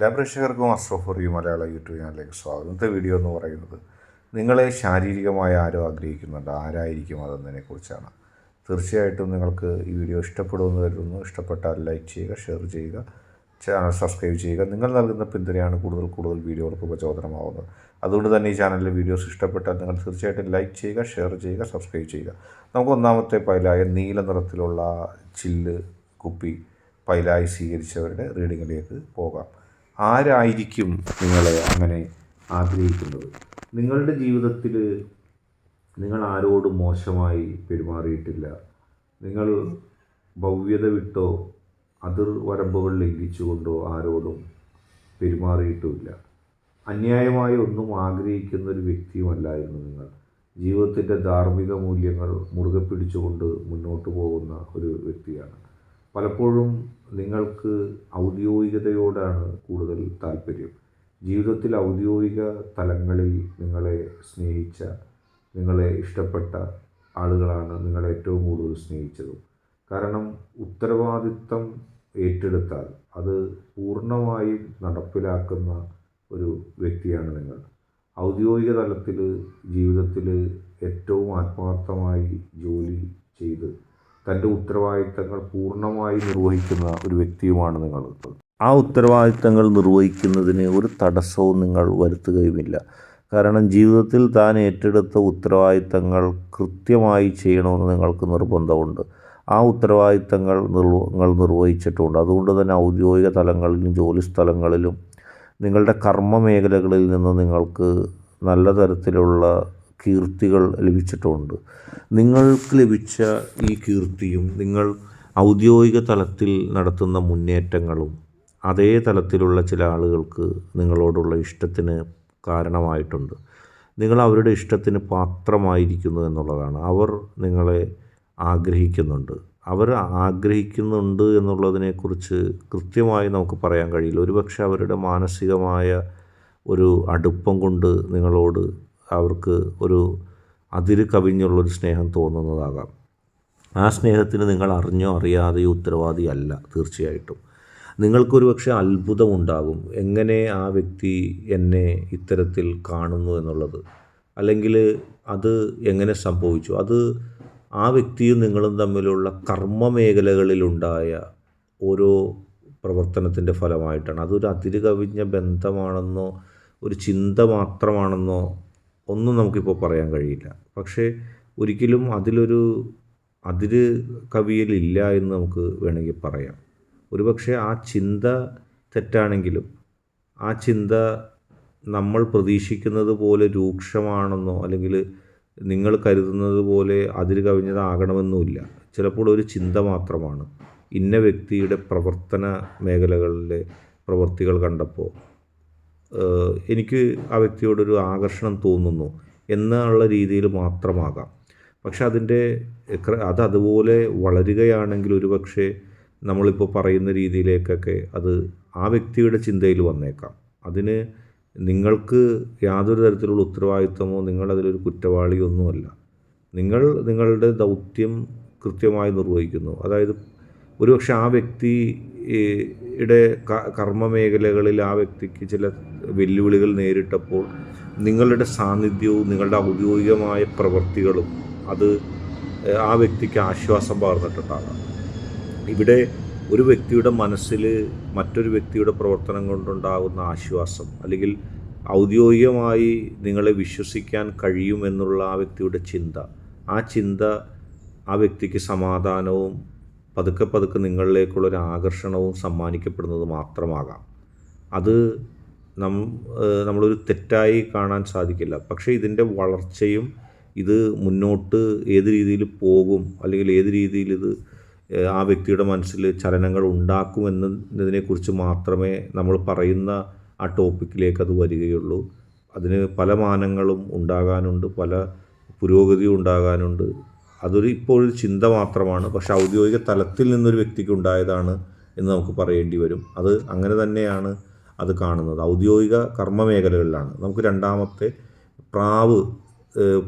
എല്ലാ പ്രേക്ഷകർക്കും അസ്ട്രോഫോറി മലയാള യൂട്യൂബ് ചാനലിലേക്ക് സ്വാഗതം. ഇന്നത്തെ വീഡിയോ എന്ന് പറയുന്നത് നിങ്ങളെ ശാരീരികമായി ആരോ ആഗ്രഹിക്കുന്നുണ്ട്, ആരായിരിക്കും അതെന്നതിനെക്കുറിച്ചാണ്. തീർച്ചയായിട്ടും നിങ്ങൾക്ക് ഈ വീഡിയോ ഇഷ്ടപ്പെടുമെന്ന് കരുതുന്നു. ഇഷ്ടപ്പെട്ടാൽ ലൈക്ക് ചെയ്യുക, ഷെയർ ചെയ്യുക, ചാനൽ സബ്സ്ക്രൈബ് ചെയ്യുക. നിങ്ങൾ നൽകുന്ന പിന്തുണയാണ് കൂടുതൽ വീഡിയോകൾക്ക് പ്രചോദനമാവുന്നത്. അതുകൊണ്ട് തന്നെ ഈ ചാനലിലെ വീഡിയോസ് ഇഷ്ടപ്പെട്ടാൽ നിങ്ങൾ തീർച്ചയായിട്ടും ലൈക്ക് ചെയ്യുക, ഷെയർ ചെയ്യുക, സബ്സ്ക്രൈബ് ചെയ്യുക. നമുക്ക് ഒന്നാമത്തെ പൈലായ നീല നിറത്തിലുള്ള ചില്ല് കുപ്പി പൈലായി സ്വീകരിച്ചവരുടെ റീഡിങ്ങിലേക്ക് പോകാം. ആരായിരിക്കും നിങ്ങളെ അങ്ങനെ ആഗ്രഹിക്കുന്നത്? നിങ്ങളുടെ ജീവിതത്തിൽ നിങ്ങൾ ആരോടും മോശമായി പെരുമാറിയിട്ടില്ല. നിങ്ങൾ ഭവ്യത വിട്ടോ അതിർവരമ്പുകൾ ലംഘിച്ചുകൊണ്ടോ ആരോടും പെരുമാറിയിട്ടുമില്ല. അന്യായമായി ഒന്നും ആഗ്രഹിക്കുന്ന ഒരു വ്യക്തിയുമല്ലായിരുന്നു നിങ്ങൾ. ജീവിതത്തിൻ്റെ ധാർമ്മിക മൂല്യങ്ങൾ മുറുകെ പിടിച്ചുകൊണ്ട് മുന്നോട്ട് പോകുന്ന ഒരു വ്യക്തിയാണ്. പലപ്പോഴും നിങ്ങൾക്ക് ഔദ്യോഗികതയോടാണ് കൂടുതൽ താല്പര്യം. ജീവിതത്തിൽ ഔദ്യോഗിക തലങ്ങളിൽ നിങ്ങളെ സ്നേഹിച്ച, നിങ്ങളെ ഇഷ്ടപ്പെട്ട ആളുകളാണ് നിങ്ങളെ ഏറ്റവും കൂടുതൽ സ്നേഹിച്ചതും. കാരണം ഉത്തരവാദിത്തം ഏറ്റെടുത്താൽ അത് പൂർണ്ണമായും നടപ്പിലാക്കുന്ന ഒരു വ്യക്തിയാണ് നിങ്ങൾ. ഔദ്യോഗിക തലത്തിൽ ജീവിതത്തിൽ ഏറ്റവും ആത്മാർത്ഥമായി ജോലി ചെയ്ത് തൻ്റെ ഉത്തരവാദിത്തങ്ങൾ പൂർണ്ണമായി നിർവഹിക്കുന്ന ഒരു വ്യക്തിയുമാണ് നിങ്ങൾ. ആ ഉത്തരവാദിത്തങ്ങൾ നിർവഹിക്കുന്നതിന് ഒരു തടസ്സവും നിങ്ങൾ വരുത്തുകയുമില്ല. കാരണം ജീവിതത്തിൽ താൻ ഏറ്റെടുത്ത ഉത്തരവാദിത്തങ്ങൾ കൃത്യമായി ചെയ്യണമെന്ന് നിങ്ങൾക്ക് നിർബന്ധമുണ്ട്. ആ ഉത്തരവാദിത്തങ്ങൾ നിങ്ങൾ നിർവഹിച്ചിട്ടുണ്ട്. അതുകൊണ്ട് തന്നെ ഔദ്യോഗിക തലങ്ങളിലും ജോലി സ്ഥലങ്ങളിലും നിങ്ങളുടെ കർമ്മ മേഖലകളിൽ നിന്ന് നിങ്ങൾക്ക് നല്ല തരത്തിലുള്ള കീർത്തികൾ ലഭിച്ചിട്ടുണ്ട്. നിങ്ങൾക്ക് ലഭിച്ച ഈ കീർത്തിയും നിങ്ങൾ ഔദ്യോഗിക തലത്തിൽ നടത്തുന്ന മുന്നേറ്റങ്ങളും അതേ തലത്തിലുള്ള ചില ആളുകൾക്ക് നിങ്ങളോടുള്ള ഇഷ്ടത്തിന് കാരണമായിട്ടുണ്ട്. നിങ്ങൾ അവരുടെ ഇഷ്ടത്തിന് പാത്രമായിരിക്കുന്നു എന്നുള്ളതാണ്. അവർ നിങ്ങളെ ആഗ്രഹിക്കുന്നുണ്ട്. അവർ ആഗ്രഹിക്കുന്നുണ്ട് എന്നുള്ളതിനെക്കുറിച്ച് കൃത്യമായി നമുക്ക് പറയാൻ കഴിയില്ല. ഒരുപക്ഷെ അവരുടെ മാനസികമായ ഒരു അടുപ്പം കൊണ്ട് നിങ്ങളോട് അവർക്ക് ഒരു അതിര് കവിഞ്ഞുള്ളൊരു സ്നേഹം തോന്നുന്നതാകാം. ആ സ്നേഹത്തിന് നിങ്ങൾ അറിഞ്ഞോ അറിയാതെയോ ഉത്തരവാദിയല്ല. തീർച്ചയായിട്ടും നിങ്ങൾക്കൊരു പക്ഷേ അത്ഭുതമുണ്ടാകും, എങ്ങനെ ആ വ്യക്തി എന്നെ ഇത്തരത്തിൽ കാണുന്നു എന്നുള്ളത്, അല്ലെങ്കിൽ അത് എങ്ങനെ സംഭവിച്ചു. അത് ആ വ്യക്തിയും നിങ്ങളും തമ്മിലുള്ള കർമ്മ മേഖലകളിലുണ്ടായ ഓരോ പ്രവർത്തനത്തിൻ്റെ ഫലമായിട്ടാണ്. അതൊരു അതിര് കവിഞ്ഞ ബന്ധമാണെന്നോ ഒരു ചിന്ത മാത്രമാണെന്നോ ഒന്നും നമുക്കിപ്പോൾ പറയാൻ കഴിയില്ല. പക്ഷേ ഒരിക്കലും അതിലൊരു അതിര് കവിയലില്ല എന്ന് നമുക്ക് വേണമെങ്കിൽ പറയാം. ഒരുപക്ഷെ ആ ചിന്ത തെറ്റാണെങ്കിലും ആ ചിന്ത നമ്മൾ പ്രതീക്ഷിക്കുന്നത് പോലെ രൂക്ഷമാണെന്നോ അല്ലെങ്കിൽ നിങ്ങൾ കരുതുന്നത് പോലെ അതിര് കവിഞ്ഞതാകണമെന്നുമില്ല. ചിലപ്പോൾ ഒരു ചിന്ത മാത്രമാണ്. ഇന്ന വ്യക്തിയുടെ പ്രവർത്തന മേഖലകളിലെ പ്രവൃത്തികൾ കണ്ടപ്പോൾ എനിക്ക് ആ വ്യക്തിയോടൊരു ആകർഷണം തോന്നുന്നു എന്നുള്ള രീതിയിൽ മാത്രമാകാം. പക്ഷെ അതുപോലെ വളരുകയാണെങ്കിൽ ഒരുപക്ഷെ നമ്മളിപ്പോൾ പറയുന്ന രീതിയിലേക്കൊക്കെ അത് ആ വ്യക്തിയുടെ ചിന്തയിൽ വന്നേക്കാം. അതിന് നിങ്ങൾക്ക് യാതൊരു തരത്തിലുള്ള ഉത്തരവാദിത്വമോ നിങ്ങളതിലൊരു കുറ്റവാളിയൊന്നുമല്ല. നിങ്ങൾ നിങ്ങളുടെ ദൗത്യം കൃത്യമായി നിർവഹിക്കുന്നു. അതായത് ഒരുപക്ഷെ ആ വ്യക്തിയുടെ കർമ്മ മേഖലകളിൽ ആ വ്യക്തിക്ക് ചില വെല്ലുവിളികൾ നേരിട്ടപ്പോൾ നിങ്ങളുടെ സാന്നിധ്യവും നിങ്ങളുടെ ഔദ്യോഗികമായ പ്രവൃത്തികളും അത് ആ വ്യക്തിക്ക് ആശ്വാസം പകർന്നിട്ടുണ്ടാകാം. ഇവിടെ ഒരു വ്യക്തിയുടെ മനസ്സിൽ മറ്റൊരു വ്യക്തിയുടെ പ്രവർത്തനം കൊണ്ടുണ്ടാകുന്ന ആശ്വാസം, അല്ലെങ്കിൽ ഔദ്യോഗികമായി നിങ്ങളെ വിശ്വസിക്കാൻ കഴിയുമെന്നുള്ള ആ വ്യക്തിയുടെ ചിന്ത, ആ ചിന്ത ആ വ്യക്തിക്ക് സമാധാനവും പതുക്കെ നിങ്ങളിലേക്കുള്ളൊരു ആകർഷണവും സമ്മാനിക്കപ്പെടുന്നത് മാത്രമാകാം. അത് നമ്മളൊരു തെറ്റായി കാണാൻ സാധിക്കില്ല. പക്ഷേ ഇതിൻ്റെ വളർച്ചയും ഇത് മുന്നോട്ട് ഏത് രീതിയിൽ പോകും, അല്ലെങ്കിൽ ഏത് രീതിയിൽ ഇത് ആ വ്യക്തിയുടെ മനസ്സിൽ ചലനങ്ങൾ ഉണ്ടാക്കുമെന്നതിനെക്കുറിച്ച് മാത്രമേ നമ്മൾ പറയുന്ന ആ ടോപ്പിക്കിലേക്ക് അത് വരികയുള്ളൂ. അതിന് പല മാനങ്ങളും ഉണ്ടാകാനുണ്ട്, പല പുരോഗതിയും ഉണ്ടാകാനുണ്ട്. ഇപ്പോഴൊരു ചിന്ത മാത്രമാണ്. പക്ഷേ ഔദ്യോഗിക തലത്തിൽ നിന്നൊരു വ്യക്തിക്ക് ഉണ്ടായതാണ് എന്ന് നമുക്ക് പറയേണ്ടി വരും. അത് അങ്ങനെ തന്നെയാണ് അത് കാണുന്നത്. ഔദ്യോഗിക കർമ്മ മേഖലകളിലാണ്. നമുക്ക് രണ്ടാമത്തെ പ്രാവ്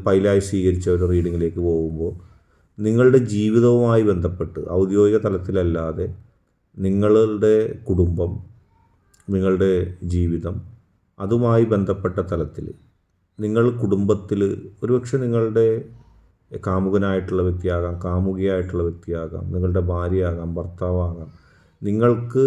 പൈലായി സ്വീകരിച്ച ഒരു റീഡിങ്ങിലേക്ക് പോകുമ്പോൾ നിങ്ങളുടെ ജീവിതവുമായി ബന്ധപ്പെട്ട് ഔദ്യോഗിക തലത്തിലല്ലാതെ നിങ്ങളുടെ കുടുംബം, നിങ്ങളുടെ ജീവിതം, അതുമായി ബന്ധപ്പെട്ട തലത്തിൽ നിങ്ങൾ കുടുംബത്തിൽ ഒരുപക്ഷെ നിങ്ങളുടെ കാമുകനായിട്ടുള്ള വ്യക്തിയാകാം, കാമുകിയായിട്ടുള്ള വ്യക്തിയാകാം, നിങ്ങളുടെ ഭാര്യയാകാം, ഭർത്താവാകാം, നിങ്ങൾക്ക്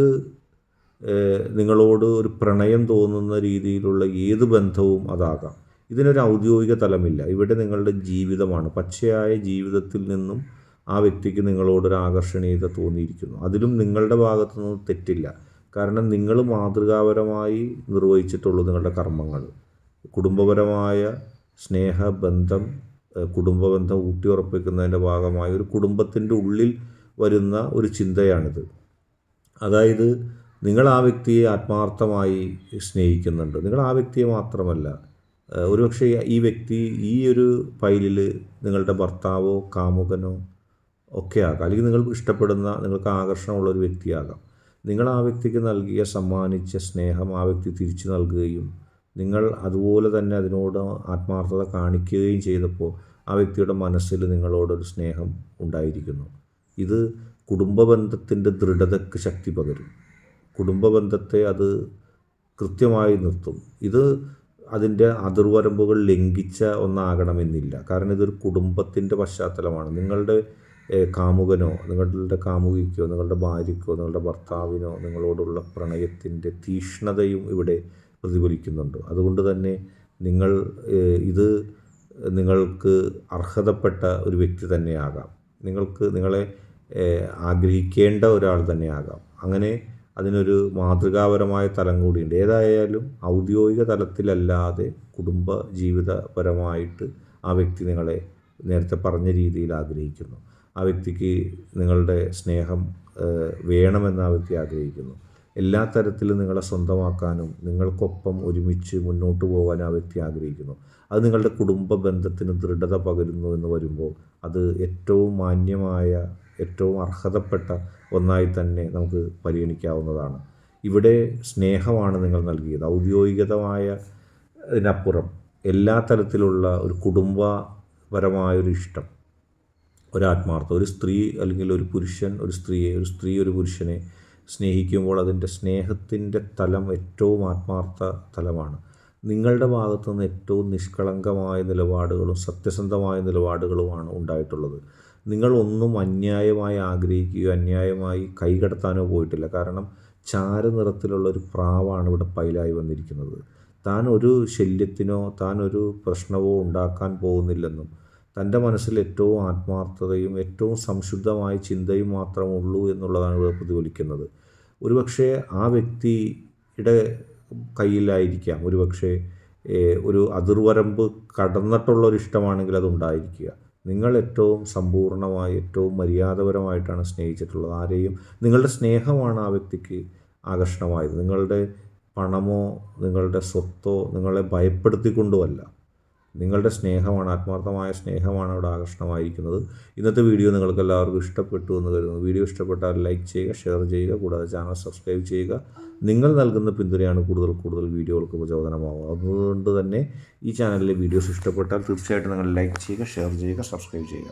നിങ്ങളോട് ഒരു പ്രണയം തോന്നുന്ന രീതിയിലുള്ള ഏത് ബന്ധവും അതാകാം. ഇതിനൊരു ഔദ്യോഗിക തലമില്ല. ഇവിടെ നിങ്ങളുടെ ജീവിതമാണ്. പച്ചയായ ജീവിതത്തിൽ നിന്നും ആ വ്യക്തിക്ക് നിങ്ങളോടൊരു ആകർഷണീയത തോന്നിയിരിക്കുന്നു. അതിലും നിങ്ങളുടെ ഭാഗത്തു നിന്ന് തെറ്റില്ല. കാരണം നിങ്ങൾ മാതൃകാപരമായി നിർവഹിച്ചിട്ടുള്ളൂ നിങ്ങളുടെ കർമ്മങ്ങൾ. കുടുംബപരമായ സ്നേഹബന്ധം, കുടുംബബന്ധം ഊട്ടിയുറപ്പിക്കുന്നതിൻ്റെ ഭാഗമായി ഒരു കുടുംബത്തിൻ്റെ ഉള്ളിൽ വരുന്ന ഒരു ചിന്തയാണിത്. അതായത് നിങ്ങൾ ആ വ്യക്തിയെ ആത്മാർത്ഥമായി സ്നേഹിക്കുന്നുണ്ട്. നിങ്ങൾ ആ വ്യക്തിയെ മാത്രമല്ല, ഒരുപക്ഷെ ഈ വ്യക്തി ഈ ഒരു ഫയലിൽ നിങ്ങളുടെ ഭർത്താവോ കാമുകനോ ഒക്കെ ആകാം, അല്ലെങ്കിൽ നിങ്ങൾ ഇഷ്ടപ്പെടുന്ന, നിങ്ങൾക്ക് ആകർഷണമുള്ള ഒരു വ്യക്തിയാകാം. നിങ്ങൾ ആ വ്യക്തിക്ക് നൽകിയ സമ്മാനിച്ച സ്നേഹം ആ വ്യക്തി തിരിച്ചു നൽകുകയും നിങ്ങൾ അതുപോലെ തന്നെ അതിനോട് ആത്മാർത്ഥത കാണിക്കുകയും ചെയ്തപ്പോൾ ആ വ്യക്തിയുടെ മനസ്സിൽ നിങ്ങളോടൊരു സ്നേഹം ഉണ്ടായിരിക്കുന്നു. ഇത് കുടുംബബന്ധത്തിൻ്റെ ദൃഢതയ്ക്ക് ശക്തി പകരും. കുടുംബബന്ധത്തെ അത് കൃത്യമായി നിർത്തും. ഇത് അതിൻ്റെ അതിർവരമ്പുകൾ ലംഘിച്ച ഒന്നാകണമെന്നില്ല. കാരണം ഇതൊരു കുടുംബത്തിൻ്റെ പശ്ചാത്തലമാണ്. നിങ്ങളുടെ കാമുകനോ നിങ്ങളുടെ കാമുകിക്കോ നിങ്ങളുടെ ഭാര്യയ്ക്കോ നിങ്ങളുടെ ഭർത്താവിനോ നിങ്ങളോടുള്ള പ്രണയത്തിൻ്റെ തീക്ഷ്ണതയും ഇവിടെ പ്രതിഫലിക്കുന്നുണ്ട്. അതുകൊണ്ട് തന്നെ ഇത് നിങ്ങൾക്ക് അർഹതപ്പെട്ട ഒരു വ്യക്തി തന്നെയാകാം. നിങ്ങളെ ആഗ്രഹിക്കേണ്ട ഒരാൾ തന്നെയാകാം. അങ്ങനെ അതിനൊരു മാതൃകാപരമായ തലം കൂടിയുണ്ട്. ഏതായാലും ഔദ്യോഗിക തലത്തിലല്ലാതെ കുടുംബ ജീവിതപരമായിട്ട് ആ വ്യക്തി നിങ്ങളെ നേരത്തെ പറഞ്ഞ രീതിയിൽ ആഗ്രഹിക്കുന്നു. ആ വ്യക്തിക്ക് നിങ്ങളുടെ സ്നേഹം വേണമെന്ന് ആ വ്യക്തി ആഗ്രഹിക്കുന്നു. എല്ലാ തരത്തിലും നിങ്ങളെ സ്വന്തമാക്കാനും നിങ്ങൾക്കൊപ്പം ഒരുമിച്ച് മുന്നോട്ട് പോകാൻ ആ വ്യക്തി ആഗ്രഹിക്കുന്നു. അത് നിങ്ങളുടെ കുടുംബ ബന്ധത്തിന് ദൃഢത പകരുന്നു എന്ന് വരുമ്പോൾ അത് ഏറ്റവും മാന്യമായ, ഏറ്റവും അർഹതപ്പെട്ട ഒന്നായി തന്നെ നമുക്ക് പരിഗണിക്കാവുന്നതാണ്. ഇവിടെ സ്നേഹമാണ് നിങ്ങൾ നൽകിയത്. ഔദ്യോഗികതമായ ഇതിനപ്പുറം എല്ലാ തരത്തിലുള്ള ഒരു കുടുംബപരമായൊരു ഇഷ്ടം, ഒരാത്മാർത്ഥം, ഒരു സ്ത്രീ അല്ലെങ്കിൽ ഒരു പുരുഷൻ ഒരു സ്ത്രീയെ, ഒരു സ്ത്രീ ഒരു പുരുഷനെ സ്നേഹിക്കുമ്പോൾ അതിൻ്റെ സ്നേഹത്തിൻ്റെ തലം ഏറ്റവും ആത്മാർത്ഥ തലമാണ്. നിങ്ങളുടെ ഭാഗത്തു നിന്ന് ഏറ്റവും നിഷ്കളങ്കമായ നിലപാടുകളും സത്യസന്ധമായ നിലപാടുകളുമാണ് ഉണ്ടായിട്ടുള്ളത്. നിങ്ങളൊന്നും അന്യായമായി ആഗ്രഹിക്കുകയോ അന്യായമായി കൈകടത്താനോ പോയിട്ടില്ല. കാരണം ചാരനിറത്തിലുള്ള ഒരു പ്രാവാണ് ഇവിടെ പൈലായി വന്നിരിക്കുന്നത്. താൻ ഒരു ശല്യത്തിനോ താൻ ഒരു പ്രശ്നമോ ഉണ്ടാക്കാൻ പോകുന്നില്ലെന്നും തൻ്റെ മനസ്സിൽ ഏറ്റവും ആത്മാർത്ഥതയും ഏറ്റവും സംശുദ്ധമായ ചിന്തയും മാത്രമുള്ളൂ എന്നുള്ളതാണ് ഇവിടെ പ്രതിഫലിക്കുന്നത്. ഒരുപക്ഷെ ആ വ്യക്തിയുടെ കയ്യിലായിരിക്കാം ഒരുപക്ഷെ ഒരു അതിർവരമ്പ് കടന്നിട്ടുള്ളൊരു ഇഷ്ടമാണെങ്കിൽ അതുണ്ടായിരിക്കുക. നിങ്ങൾ ഏറ്റവും സമ്പൂർണ്ണമായി ഏറ്റവും മര്യാദപരമായിട്ടാണ് സ്നേഹിച്ചിട്ടുള്ളത്. ആരെയും നിങ്ങളുടെ സ്നേഹമാണ് ആ വ്യക്തിക്ക് ആകർഷണമായത്. നിങ്ങളുടെ പണമോ നിങ്ങളുടെ സ്വത്തോ നിങ്ങളെ ഭയപ്പെടുത്തിക്കൊണ്ടുമല്ല. നിങ്ങളുടെ സ്നേഹമാണ്, ആത്മാർത്ഥമായ സ്നേഹമാണ് അവിടെ ആകർഷണമായിരിക്കുന്നത്. ഇന്നത്തെ വീഡിയോ നിങ്ങൾക്ക് എല്ലാവർക്കും ഇഷ്ടപ്പെട്ടു എന്ന് കരുതുന്നു. വീഡിയോ ഇഷ്ടപ്പെട്ടാൽ ലൈക്ക് ചെയ്യുക, ഷെയർ ചെയ്യുക, കൂടാതെ ചാനൽ സബ്സ്ക്രൈബ് ചെയ്യുക. നിങ്ങൾ നൽകുന്ന പിന്തുണയാണ് കൂടുതൽ വീഡിയോകൾക്ക് പ്രചോദനമാകുക. അതുകൊണ്ട് തന്നെ ഈ ചാനലിലെ വീഡിയോസ് ഇഷ്ടപ്പെട്ടാൽ തീർച്ചയായിട്ടും നിങ്ങൾ ലൈക്ക് ചെയ്യുക, ഷെയർ ചെയ്യുക, സബ്സ്ക്രൈബ് ചെയ്യുക.